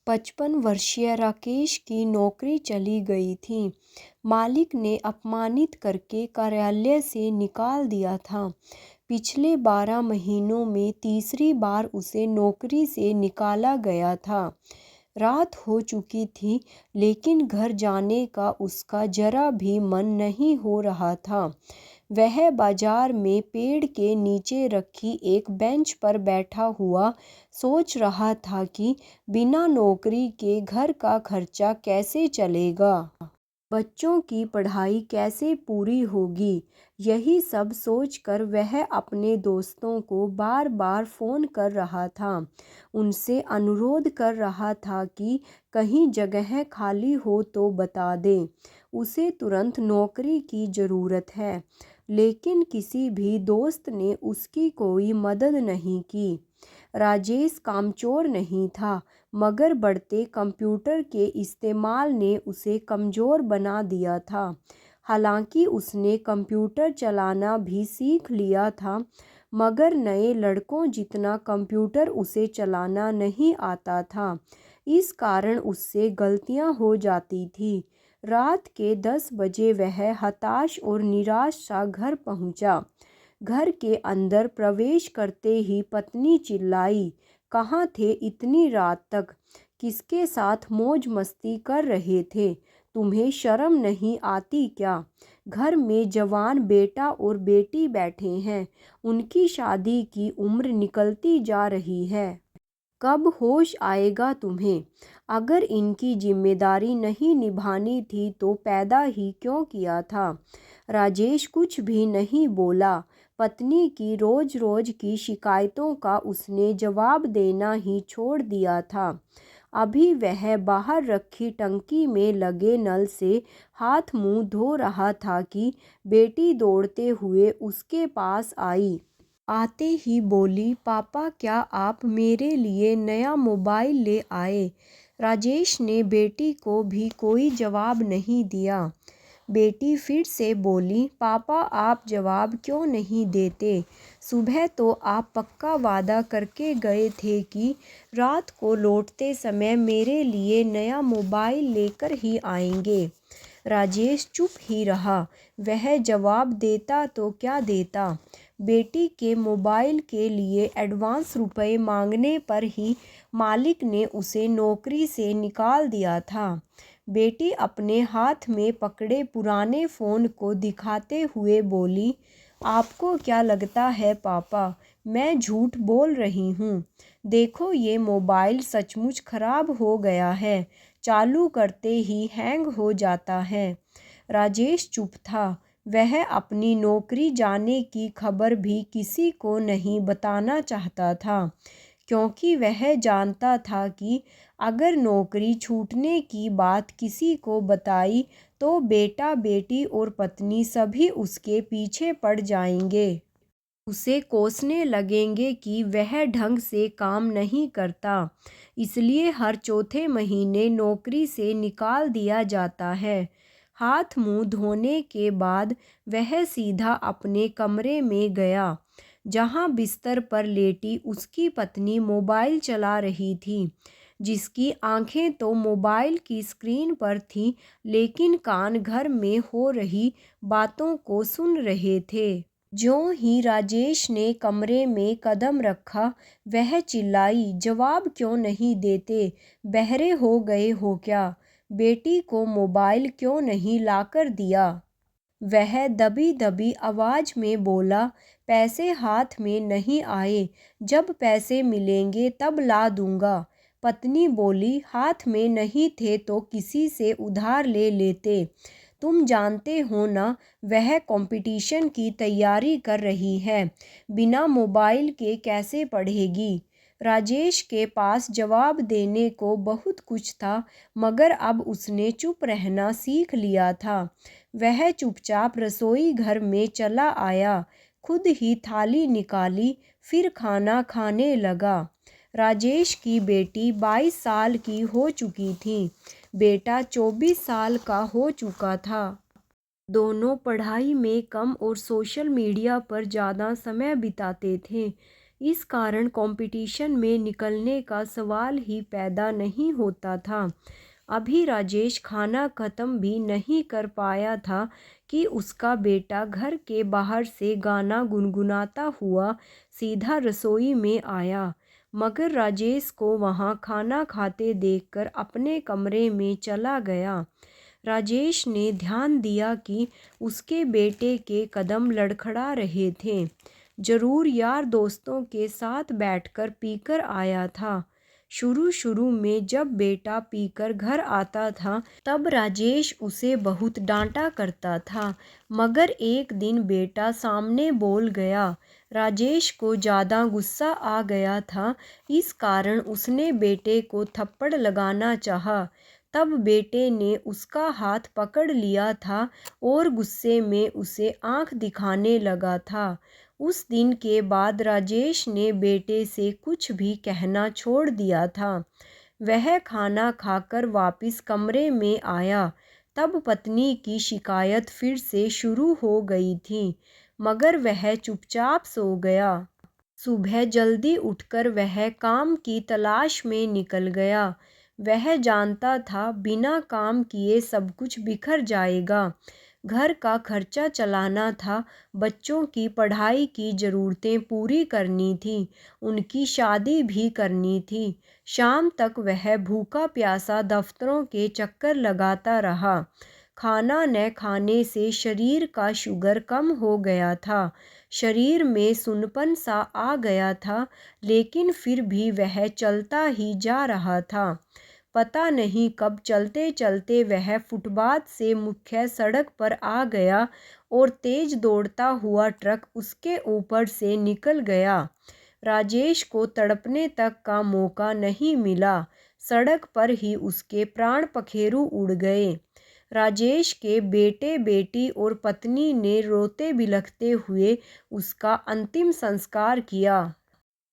55 वर्षीय राकेश की नौकरी चली गई थी। मालिक ने अपमानित करके कार्यालय से निकाल दिया था। पिछले 12 महीनों में तीसरी बार उसे नौकरी से निकाला गया था। रात हो चुकी थी, लेकिन घर जाने का उसका जरा भी मन नहीं हो रहा था। वह बाजार में पेड़ के नीचे रखी एक बेंच पर बैठा हुआ सोच रहा था कि बिना नौकरी के घर का खर्चा कैसे चलेगा, बच्चों की पढ़ाई कैसे पूरी होगी। यही सब सोचकर वह अपने दोस्तों को बार बार फ़ोन कर रहा था। उनसे अनुरोध कर रहा था कि कहीं जगह खाली हो तो बता दें, उसे तुरंत नौकरी की ज़रूरत है। लेकिन किसी भी दोस्त ने उसकी कोई मदद नहीं की। राजेश कामचोर नहीं था, मगर बढ़ते कंप्यूटर के इस्तेमाल ने उसे कमज़ोर बना दिया था। हालांकि उसने कंप्यूटर चलाना भी सीख लिया था, मगर नए लड़कों जितना कंप्यूटर उसे चलाना नहीं आता था। इस कारण उससे गलतियां हो जाती थी। रात के 10 बजे वह हताश और निराश सा घर पहुंचा। घर के अंदर प्रवेश करते ही पत्नी चिल्लाई, कहाँ थे इतनी रात तक? किसके साथ मौज मस्ती कर रहे थे? तुम्हें शर्म नहीं आती क्या? घर में जवान बेटा और बेटी बैठे हैं, उनकी शादी की उम्र निकलती जा रही है। कब होश आएगा तुम्हें? अगर इनकी जिम्मेदारी नहीं निभानी थी तो पैदा ही क्यों किया था? राजेश कुछ भी नहीं बोला। पत्नी की रोज रोज की शिकायतों का उसने जवाब देना ही छोड़ दिया था। अभी वह बाहर रखी टंकी में लगे नल से हाथ मुंह धो रहा था कि बेटी दौड़ते हुए उसके पास आई। आते ही बोली, पापा क्या आप मेरे लिए नया मोबाइल ले आए? राजेश ने बेटी को भी कोई जवाब नहीं दिया। बेटी फिर से बोली, पापा आप जवाब क्यों नहीं देते? सुबह तो आप पक्का वादा करके गए थे कि रात को लौटते समय मेरे लिए नया मोबाइल लेकर ही आएंगे। राजेश चुप ही रहा। वह जवाब देता तो क्या देता? बेटी के मोबाइल के लिए एडवांस रुपए मांगने पर ही मालिक ने उसे नौकरी से निकाल दिया था। बेटी अपने हाथ में पकड़े पुराने फ़ोन को दिखाते हुए बोली, आपको क्या लगता है पापा, मैं झूठ बोल रही हूँ? देखो ये मोबाइल सचमुच ख़राब हो गया है, चालू करते ही हैंग हो जाता है। राजेश चुप था। वह अपनी नौकरी जाने की खबर भी किसी को नहीं बताना चाहता था, क्योंकि वह जानता था कि अगर नौकरी छूटने की बात किसी को बताई तो बेटा बेटी और पत्नी सभी उसके पीछे पड़ जाएंगे। उसे कोसने लगेंगे कि वह ढंग से काम नहीं करता, इसलिए हर चौथे महीने नौकरी से निकाल दिया जाता है। हाथ मुंह धोने के बाद वह सीधा अपने कमरे में गया, जहां बिस्तर पर लेटी उसकी पत्नी मोबाइल चला रही थी, जिसकी आंखें तो मोबाइल की स्क्रीन पर थीं, लेकिन कान घर में हो रही बातों को सुन रहे थे। ज्यों ही राजेश ने कमरे में कदम रखा, वह चिल्लाई, जवाब क्यों नहीं देते? बहरे हो गए हो क्या? बेटी को मोबाइल क्यों नहीं लाकर दिया? वह दबी दबी आवाज़ में बोला, पैसे हाथ में नहीं आए, जब पैसे मिलेंगे तब ला दूंगा। पत्नी बोली, हाथ में नहीं थे तो किसी से उधार ले लेते। तुम जानते हो ना, वह कंपटीशन की तैयारी कर रही है, बिना मोबाइल के कैसे पढ़ेगी? राजेश के पास जवाब देने को बहुत कुछ था, मगर अब उसने चुप रहना सीख लिया था। वह चुपचाप रसोई घर में चला आया, खुद ही थाली निकाली, फिर खाना खाने लगा। राजेश की बेटी 22 साल की हो चुकी थी, बेटा 24 साल का हो चुका था। दोनों पढ़ाई में कम और सोशल मीडिया पर ज़्यादा समय बिताते थे। इस कारण कंपटीशन में निकलने का सवाल ही पैदा नहीं होता था। अभी राजेश खाना ख़त्म भी नहीं कर पाया था कि उसका बेटा घर के बाहर से गाना गुनगुनाता हुआ सीधा रसोई में आया। मगर राजेश को वहाँ खाना खाते देखकर अपने कमरे में चला गया। राजेश ने ध्यान दिया कि उसके बेटे के कदम लड़खड़ा रहे थे। जरूर यार दोस्तों के साथ बैठकर पीकर आया था। शुरू शुरू में जब बेटा पीकर घर आता था तब राजेश उसे बहुत डांटा करता था। मगर एक दिन बेटा सामने बोल गया। राजेश को ज़्यादा गुस्सा आ गया था, इस कारण उसने बेटे को थप्पड़ लगाना चाहा। तब बेटे ने उसका हाथ पकड़ लिया था और गुस्से में उसे आंख दिखाने लगा था। उस दिन के बाद राजेश ने बेटे से कुछ भी कहना छोड़ दिया था। वह खाना खाकर वापस कमरे में आया तब पत्नी की शिकायत फिर से शुरू हो गई थी, मगर वह चुपचाप सो गया। सुबह जल्दी उठकर वह काम की तलाश में निकल गया। वह जानता था बिना काम किए सब कुछ बिखर जाएगा। घर का खर्चा चलाना था, बच्चों की पढ़ाई की ज़रूरतें पूरी करनी थी, उनकी शादी भी करनी थी। शाम तक वह भूखा प्यासा दफ्तरों के चक्कर लगाता रहा। खाना न खाने से शरीर का शुगर कम हो गया था, शरीर में सुन्नपन सा आ गया था, लेकिन फिर भी वह चलता ही जा रहा था। पता नहीं कब चलते चलते वह फुटपाथ से मुख्य सड़क पर आ गया और तेज दौड़ता हुआ ट्रक उसके ऊपर से निकल गया। राजेश को तड़पने तक का मौका नहीं मिला, सड़क पर ही उसके प्राण पखेरु उड़ गए। राजेश के बेटे बेटी और पत्नी ने रोते बिलखते हुए उसका अंतिम संस्कार किया।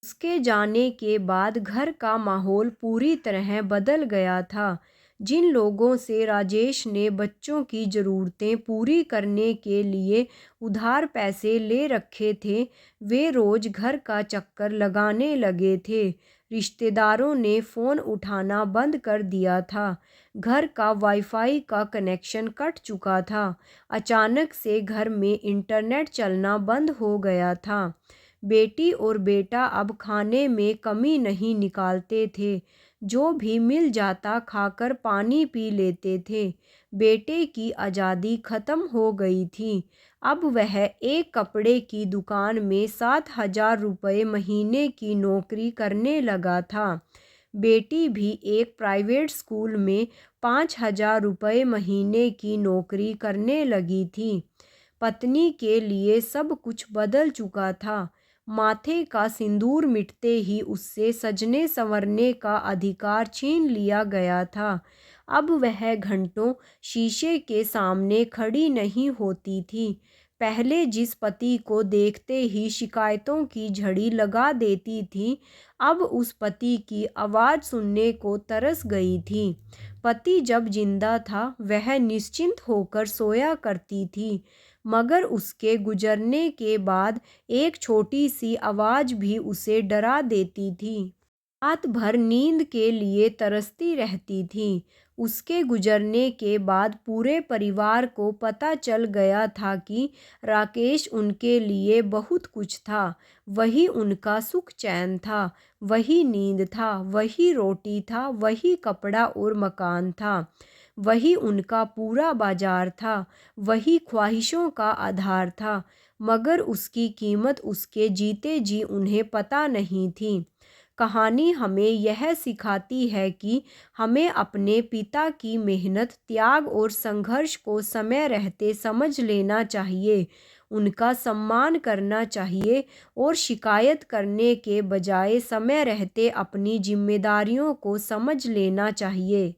उसके जाने के बाद घर का माहौल पूरी तरह बदल गया था। जिन लोगों से राजेश ने बच्चों की ज़रूरतें पूरी करने के लिए उधार पैसे ले रखे थे, वे रोज़ घर का चक्कर लगाने लगे थे। रिश्तेदारों ने फ़ोन उठाना बंद कर दिया था। घर का वाईफाई का कनेक्शन कट चुका था। अचानक से घर में इंटरनेट चलना बंद हो गया था। बेटी और बेटा अब खाने में कमी नहीं निकालते थे, जो भी मिल जाता खाकर पानी पी लेते थे। बेटे की आज़ादी ख़त्म हो गई थी। अब वह एक कपड़े की दुकान में 7,000 रुपये महीने की नौकरी करने लगा था। बेटी भी एक प्राइवेट स्कूल में 5,000 रुपये महीने की नौकरी करने लगी थी। पत्नी के लिए सब कुछ बदल चुका था। माथे का सिंदूर मिटते ही उससे सजने संवरने का अधिकार छीन लिया गया था। अब वह घंटों शीशे के सामने खड़ी नहीं होती थी। पहले जिस पति को देखते ही शिकायतों की झड़ी लगा देती थी, अब उस पति की आवाज़ सुनने को तरस गई थी। पति जब जिंदा था वह निश्चिंत होकर सोया करती थी, मगर उसके गुजरने के बाद एक छोटी सी आवाज़ भी उसे डरा देती थी। रात भर नींद के लिए तरसती रहती थी। उसके गुजरने के बाद पूरे परिवार को पता चल गया था कि राकेश उनके लिए बहुत कुछ था। वही उनका सुख चैन था, वही नींद था, वही रोटी था, वही कपड़ा और मकान था, वही उनका पूरा बाजार था, वही ख्वाहिशों का आधार था। मगर उसकी कीमत उसके जीते जी उन्हें पता नहीं थी। कहानी हमें यह सिखाती है कि हमें अपने पिता की मेहनत, त्याग और संघर्ष को समय रहते समझ लेना चाहिए, उनका सम्मान करना चाहिए और शिकायत करने के बजाय समय रहते अपनी जिम्मेदारियों को समझ लेना चाहिए।